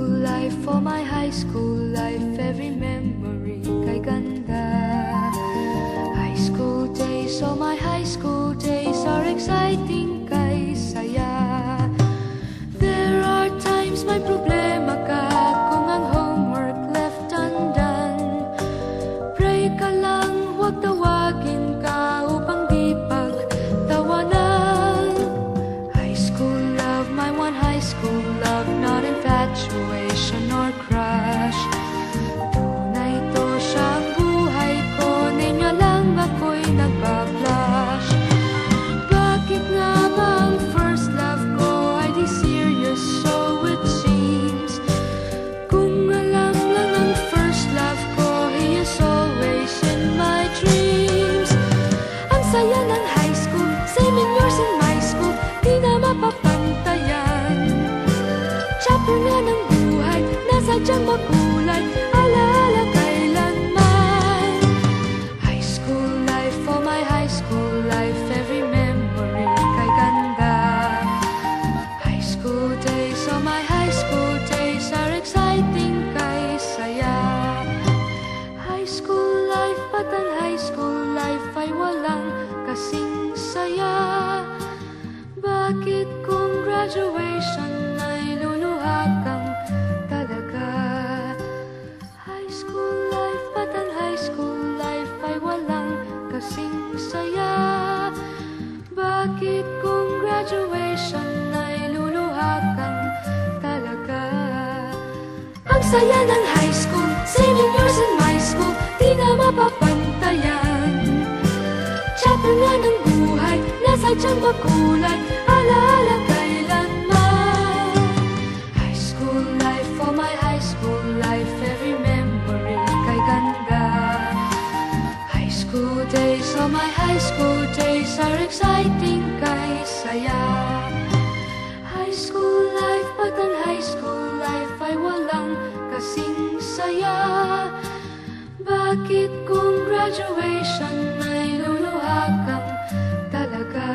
school life, for my high school life, every memory kay ganda. High school days, oh my high school days are exciting kay saya. There are times may problema ka kung ang homework left undone. Pray ka lang, huwag tawagin ka upang di pagtawanan. High school love, my one high school love, not infatuation or crush. Tunay to siyang buhay ko, niya lang ako'y nagbablush. Bakit nga ba ang first love ko ay di serious, so it seems? Kung alam lang ang first love ko, he is always in my dreams. Ang saya ng high school, same in yours in my school, di na mapapantayan. Chapter nga ng buhay, nasadyang makulay, alaala kailanman. High school life, for my high school life, every memory kay ganda. High school days, oh my high school days are exciting kay saya. High school life, at ang high school life ay walang kasing saya. Bakit kung graduation ay luluha kang talaga? High school life, at ang high school life ay walang kasing saya. Bakit kung graduation ay luluha kang talaga? Ang saya ng high school, same in yours in my school, di na mapapantayan. Chapter nga ng buhay, nasadyang makulay, alaala kailanman. High school life, for my high school life, every memory kay ganda. High school days, oh my high school days are exciting kay saya. High school life, at ang high school life ay walang kasing saya. Bakit kung graduation ay luluha kang talaga?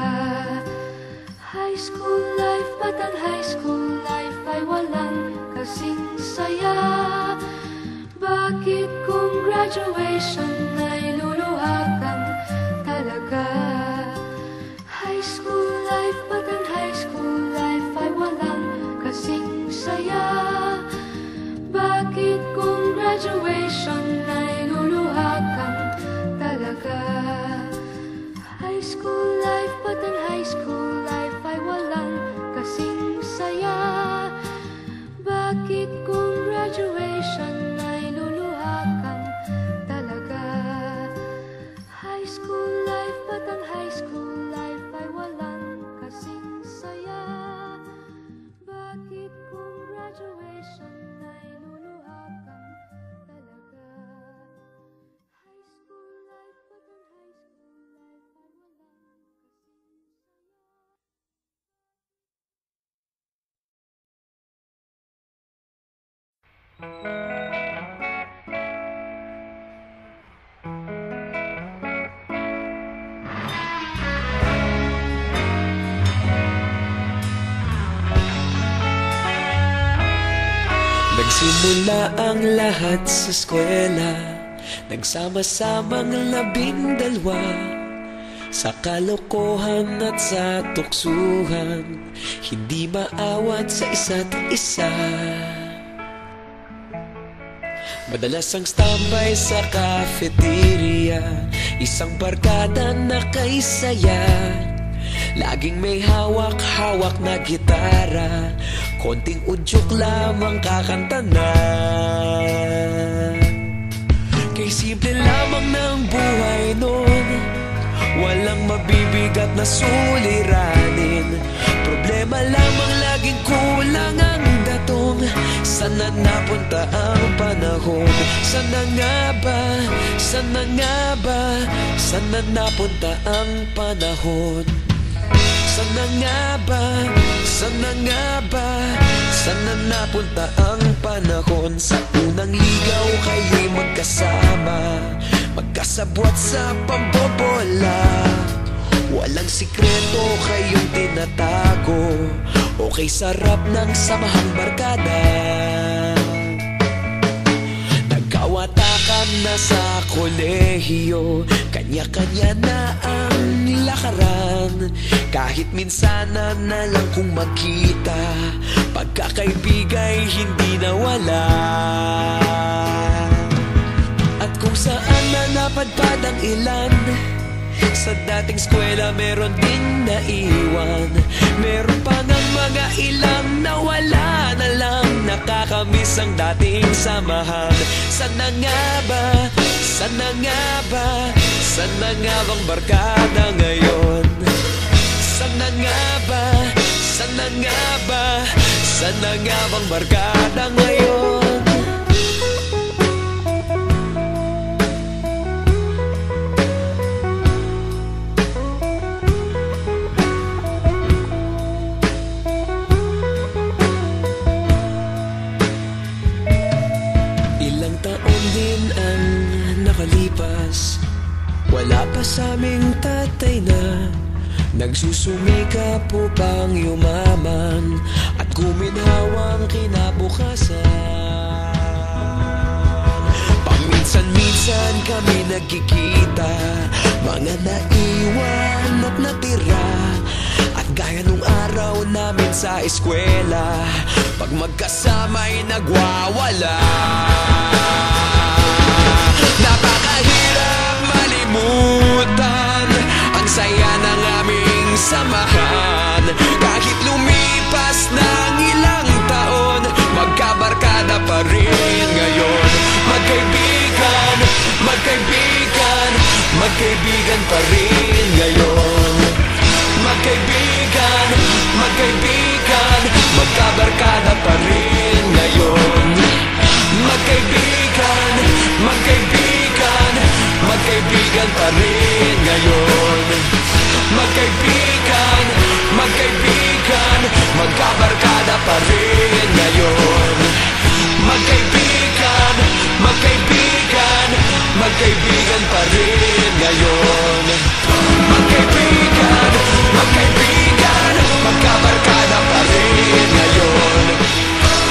High school life, at ang high school life ay walang kasing saya. Bakit kung graduation ay luluha kang talaga? High school life, at ang high school life ay walang kasing saya. Bakit kung graduation ay luluha kang talaga? High school life, at ang high school life ay walang kasing saya. Bakit kung graduation ay luluha kang talaga? High school life, at ang high school life ay walang kasing saya. Bakit kung graduation ay luluha kang talaga? High school life, at ang high school life ay walang Nagsimula ang lahat sa eskwela, nagsama-samang 12 sa kalokohan at sa tuksuhan, hindi maawat sa isa't isa. Madalas ang standby sa cafeteria, isang barkada na kay saya. Laging may hawak-hawak na gitara, konting udyok lamang kakanta na. Kay simple lamang ng buhay nun, walang mabibigat na suliranin. Problema lamang laging kulang ang datong. Sana napunta ang panahon? Sana nga ba? Sana nga ba? Sana napunta ang panahon? Sana nga ba? Sana nga ba? Sana napunta ang panahon? Sa unang ligaw kayo'y magkasama, magkasabwat sa pambobola. Walang sikreto kayong tinatago, okay sarap ng samahang barkada. saan na sa kolehiyo, kanya-kanya na ang lakaran. Kahit minsan na lang kung magkita, pagkakaibigay hindi nawala. At kung saan na napadpad ang ilan, sa dating eskwela meron ding naiwan. Meron pa ng mga ilang nawala na lang, nakakamiss ang dating samahan. Sana nga ba, sana nga ba, sana nga bang barkada ngayon? Sana nga ba, sana nga ba, sana nga bang barkada ngayon? Wala pa sa aming tatay na nagsusumikap upang yumaman at guminhawang kinabukasan. Paminsan-minsan kami nagkikita, mga naiwan at natira. At gaya nung araw namin sa eskwela, pag magkasama'y nagwawala. Napakahirap malimutan ang saya ng aming samahan. Kahit lumipas ng ilang taon, magkabarkada pa rin ngayon. Magkaibigan, magkaibigan, magkaibigan pa rin ngayon. Magkaibigan, magkaibigan, magkabarkada pa rin ngayon. Magkaibigan, magkaibigan, magkaibigan pa rin ngayon. Magkaibigan, magkaibigan, magkabarkada pa rin ngayon. Magkaibigan, magkaibigan, magkaibigan pa rin ngayon. Magkaibigan, magkaibigan, magkabarkada pa rin ngayon.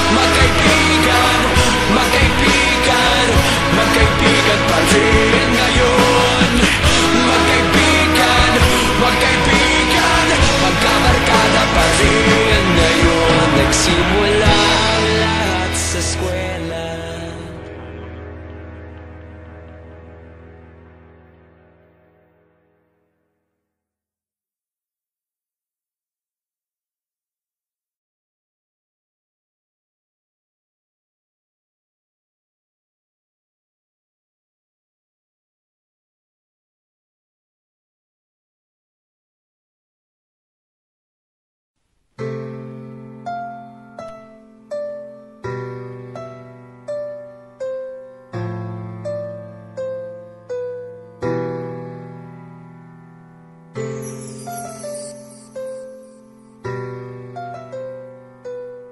Magkaibigan, magkaibigan, magkaibigan pa rin ngayon. Magkaibigan, magkaibigan, magkabarkada pa rin ngayon. Nagsimula ang lahat sa eskwela.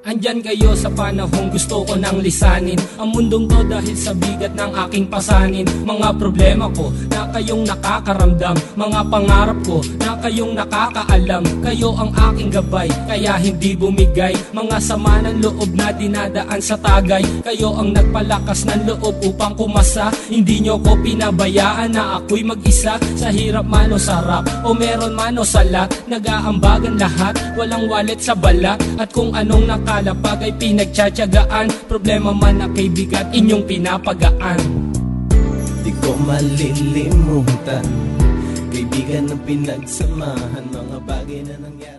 Andyan kayo sa panahong gusto ko nang lisanin ang mundong to dahil sa bigat ng aking pasanin. Mga problema ko na kayong nakakaramdam, mga pangarap ko na kayong nakakaalam. Kayo ang aking gabay, kaya hindi bumigay. Mga sama ng loob na dinadaan sa tagay, kayo ang nagpalakas ng loob upang kumasa. Hindi nyo ko pinabayaan na ako'y mag-isa. Sa hirap man o sarap, o meron man o salat, nag-aambagan lahat, walang wallet sa balat. At kung anong nakalapag ay pinagtsatsagaan, problema man na kay bigat inyong pinapagaan. Di ko malilimutan, kaibigan ng pinagsamahan, mga bagay na nangyari.